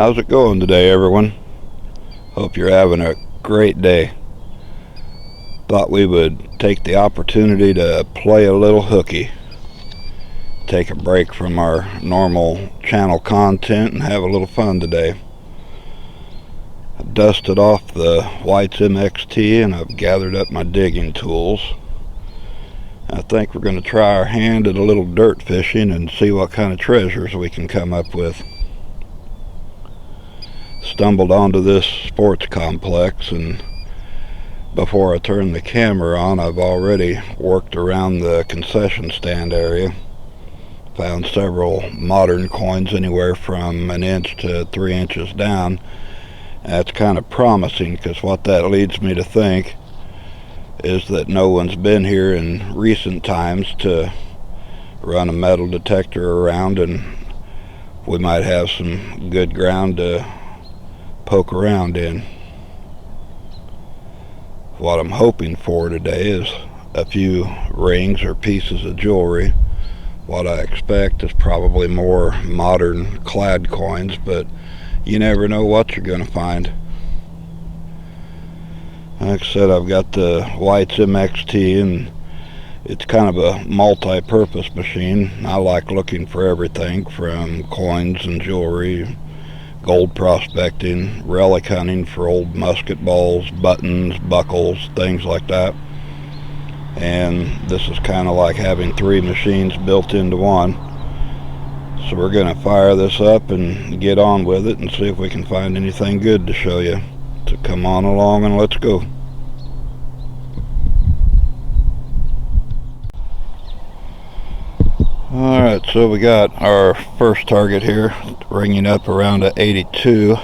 How's it going today, everyone? Hope you're having a great day. Thought we would take the opportunity to play a little hooky. Take a break from our normal channel content and have a little fun today. I dusted off the White's MXT and I've gathered up my digging tools. I think we're going to try our hand at a little dirt fishing and see what kind of treasures we can come up with. Stumbled onto this sports complex, and before I turned the camera on, I've already worked around the concession stand area. Found several modern coins anywhere from 1 inch to 3 inches down. That's kind of promising, because what that leads me to think is that no one's been here in recent times to run a metal detector around, and we might have some good ground to poke around in. What I'm hoping for today is a few rings or pieces of jewelry. What I expect is probably more modern clad coins, but you never know what you're going to find. Like I said, I've got the White's MXT, and it's kind of a multi-purpose machine. I like looking for everything from coins and jewelry, gold prospecting, relic hunting for old musket balls, buttons, buckles, things like that. And this is kind of like having 3 machines built into one. So we're going to fire this up and get on with it and see if we can find anything good to show you. So come on along and let's go. Alright, so we got our first target here, ringing up around a 82.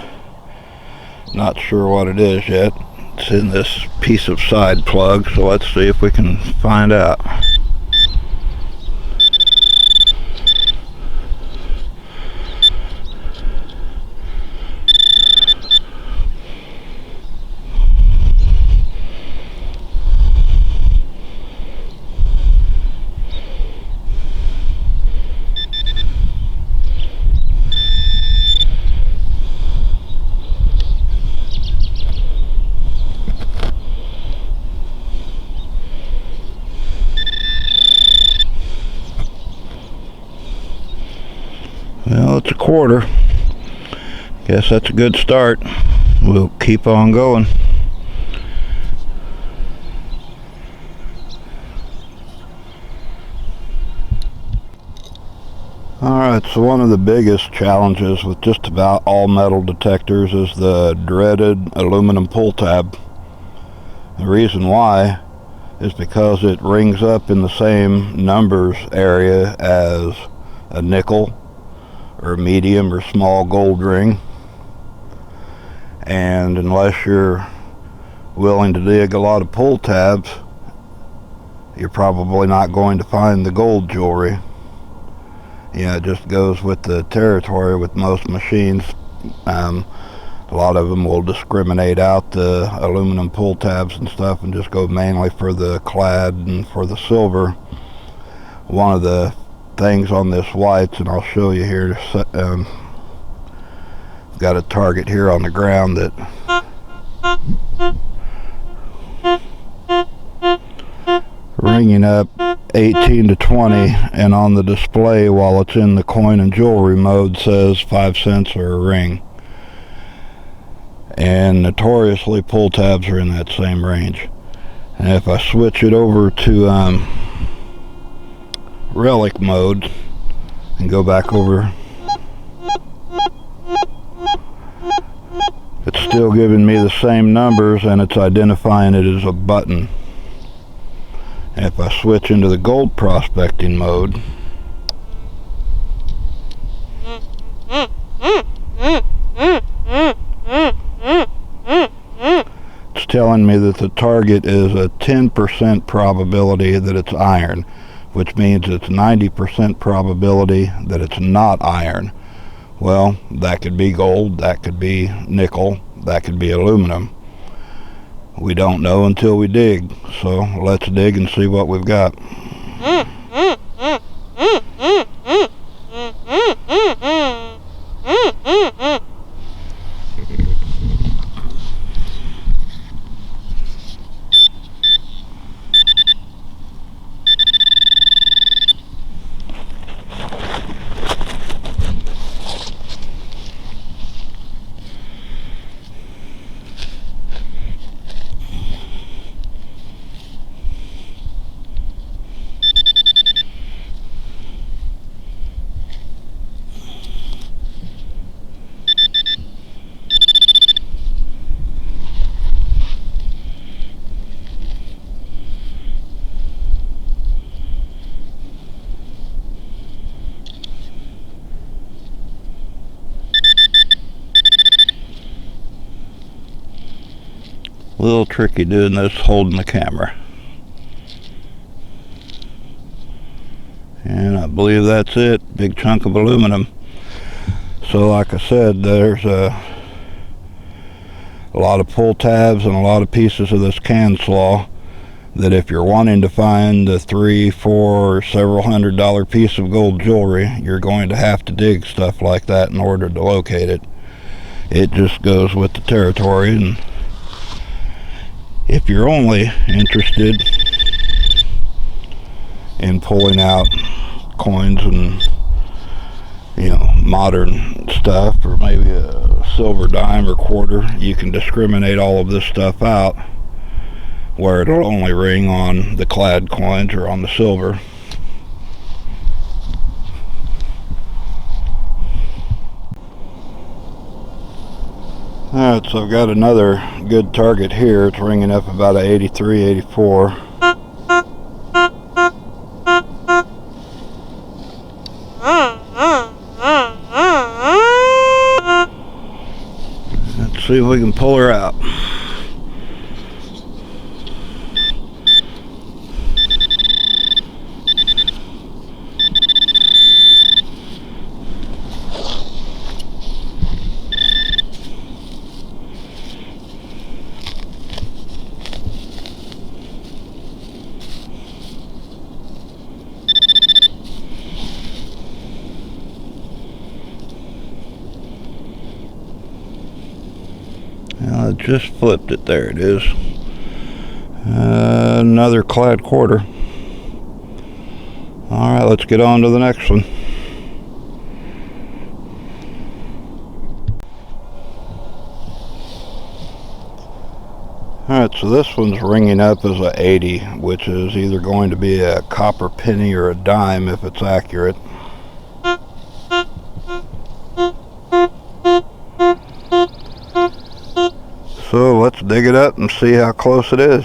Not sure what it is yet. It's in this piece of side plug, so let's see if we can find out. Well, it's a quarter. Guess that's a good start. We'll keep on going. Alright, so one of the biggest challenges with just about all metal detectors is the dreaded aluminum pull tab. The reason why is because it rings up in the same numbers area as a nickel or a medium or small gold ring, and unless you're willing to dig a lot of pull tabs, you're probably not going to find the gold jewelry. Yeah, it just goes with the territory with most machines. A lot of them will discriminate out the aluminum pull tabs and stuff and just go mainly for the clad and for the silver. One of the things on this White's, and I'll show you here, got a target here on the ground that ringing up 18 to 20, and on the display while it's in the coin and jewelry mode says 5 cents or a ring. And notoriously pull tabs are in that same range. And if I switch it over to relic mode and go back over, it's still giving me the same numbers, and it's identifying it as a button. And if I switch into the gold prospecting mode, it's telling me that the target is a 10% probability that it's iron, which means it's 90% probability that it's not iron. Well, that could be gold, that could be nickel, that could be aluminum. We don't know until we dig, so let's dig and see what we've got. little tricky doing this holding the camera. And I believe that's it. Big chunk of aluminum. So like I said, there's a lot of pull tabs and a lot of pieces of this can slaw that if you're wanting to find a $300, $400, several $100 piece of gold jewelry, you're going to have to dig stuff like that in order to locate it. It just goes with the territory. And if you're only interested in pulling out coins and, you know, modern stuff, or maybe a silver dime or quarter, you can discriminate all of this stuff out where it'll only ring on the clad coins or on the silver. Alright, so I've got another good target here. It's ringing up about a 83, 84. Let's see if we can pull her out. Well, I just flipped it. There it is. Another clad quarter. Alright, let's get on to the next one. Alright, so this one's ringing up as a 80, which is either going to be a copper penny or a dime if it's accurate. So let's dig it up and see how close it is.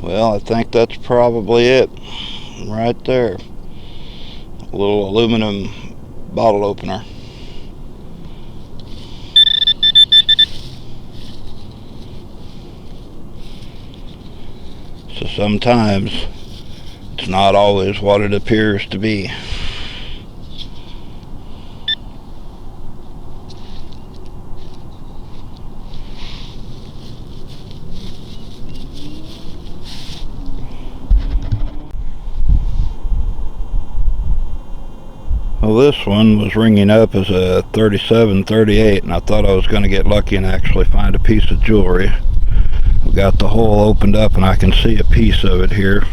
Well, I think that's probably it right there. A little aluminum bottle opener. So sometimes it's not always what it appears to be. Well, this one was ringing up as a 37, 38, and I thought I was going to get lucky and actually find a piece of jewelry. We got the hole opened up and I can see a piece of it here.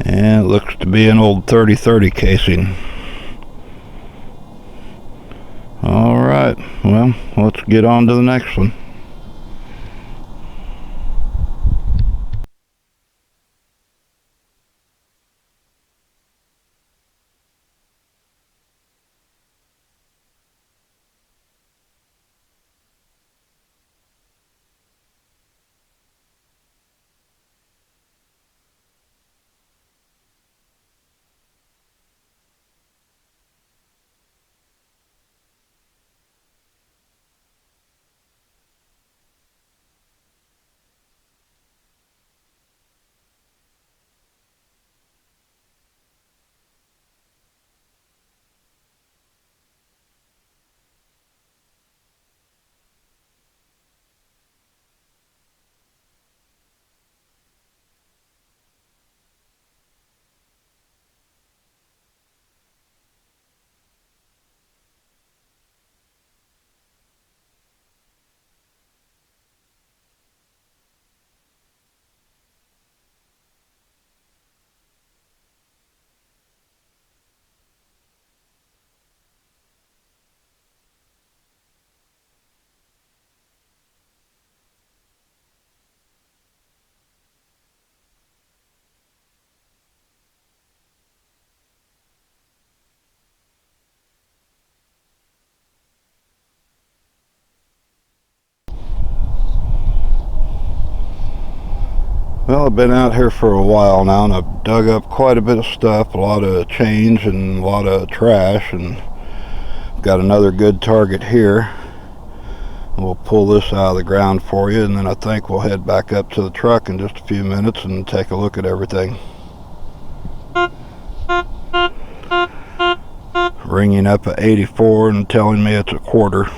And it looks to be an old 30-30 casing. Alright, well, let's get on to the next one. Well, I've been out here for a while now, and I've dug up quite a bit of stuff, a lot of change and a lot of trash, and got another good target here. We'll pull this out of the ground for you, and then I think we'll head back up to the truck in just a few minutes and take a look at everything. Ringing up at 84 and telling me it's a quarter.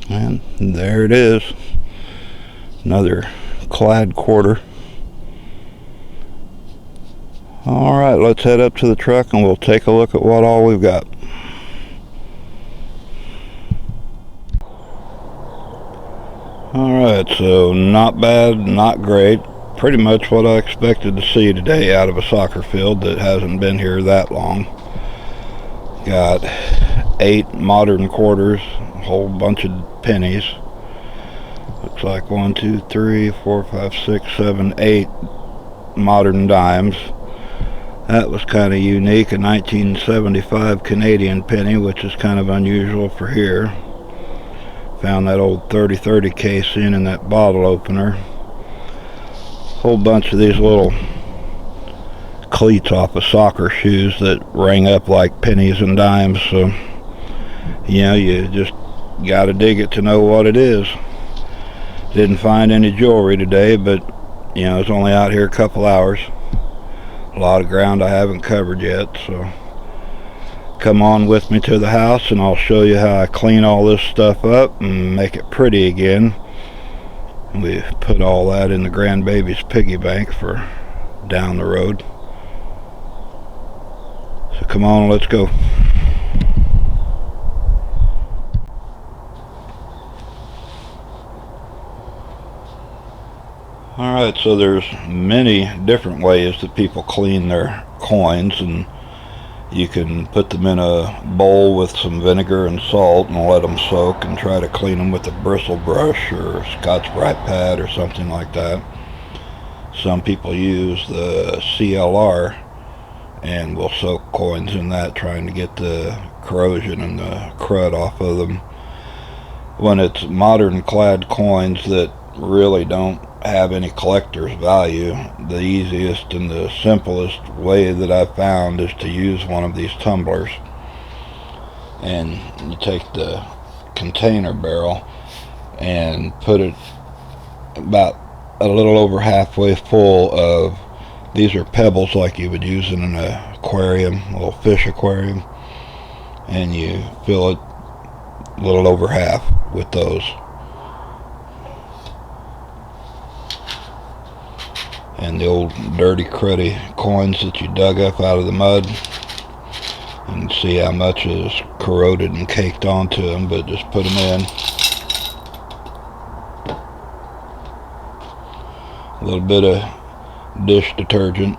And there it is, another clad quarter. Alright, let's head up to the truck and we'll take a look at what all we've got. Alright, so not bad, not great. Pretty much what I expected to see today out of a soccer field that hasn't been here that long. Got 8 modern quarters, a whole bunch of pennies. Looks like 1, 2, 3, 4, 5, 6, 7, 8 modern dimes. That was kind of unique, a 1975 Canadian penny, which is kind of unusual for here. Found that old 30-30 casing in that bottle opener. Whole bunch of these little cleats off of soccer shoes that ring up like pennies and dimes, so you know, you just gotta dig it to know what it is. Didn't find any jewelry today, but you know, I was only out here a couple hours. A lot of ground I haven't covered yet, so come on with me to the house and I'll show you how I clean all this stuff up and make it pretty again. We put all that in the grandbaby's piggy bank for down the road. So come on, let's go. Alright, so there's many different ways that people clean their coins, and you can put them in a bowl with some vinegar and salt and let them soak and try to clean them with a bristle brush or a Scotch-Brite pad or something like that. Some people use the CLR and will soak coins in that, trying to get the corrosion and the crud off of them. When it's modern clad coins that really don't have any collector's value, the easiest and the simplest way that I've found is to use one of these tumblers. And you take the container barrel and put it about a little over halfway full of, these are pebbles like you would use in an aquarium, a little fish aquarium, and you fill it a little over half with those. And the old dirty cruddy coins that you dug up out of the mud, and see how much is corroded and caked onto them, but just put them in. A little bit of dish detergent.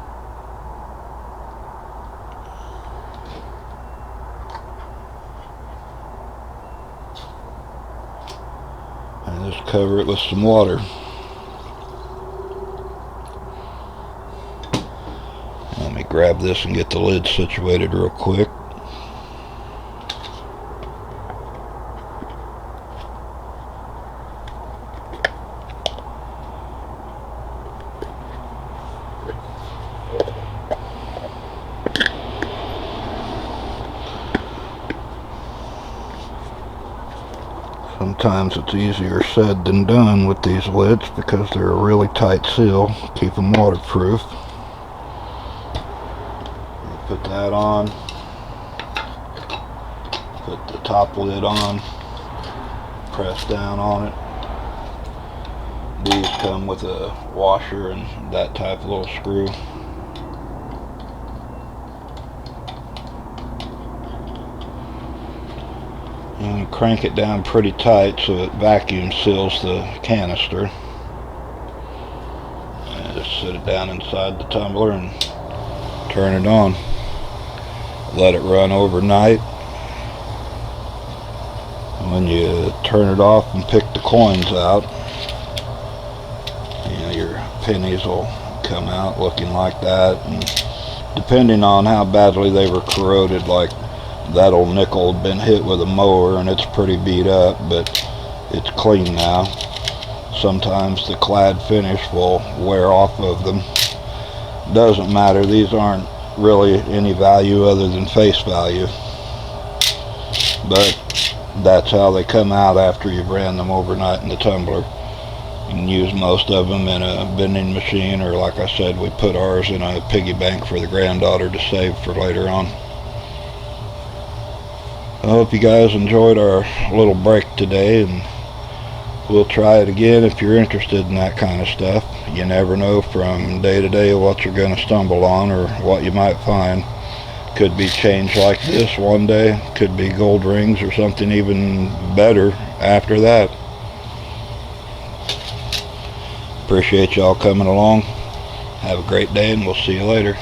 And just cover it with some water. Let me grab this and get the lid situated real quick. Sometimes it's easier said than done with these lids because they're a really tight seal. Keep them waterproof. Put that on. Put the top lid on. Press down on it. These come with a washer and that type of little screw. And crank it down pretty tight so it vacuum seals the canister. And just down inside the tumbler and turn it on. Let it run overnight. When you turn it off and pick the coins out, your pennies will come out looking like that, and depending on how badly they were corroded, like that old nickel had been hit with a mower and it's pretty beat up, but it's clean now. Sometimes the clad finish will wear off of them. Doesn't matter, these aren't really any value other than face value, but that's how they come out after you've ran them overnight in the tumbler. You can use most of them in a vending machine, or like I said, we put ours in a piggy bank for the granddaughter to save for later on. I hope you guys enjoyed our little break today, and we'll try it again if you're interested in that kind of stuff. You never know from day to day what you're going to stumble on or what you might find. Could be change like this one day, could be gold rings or something even better after that. Appreciate y'all coming along. Have a great day, and we'll see you later.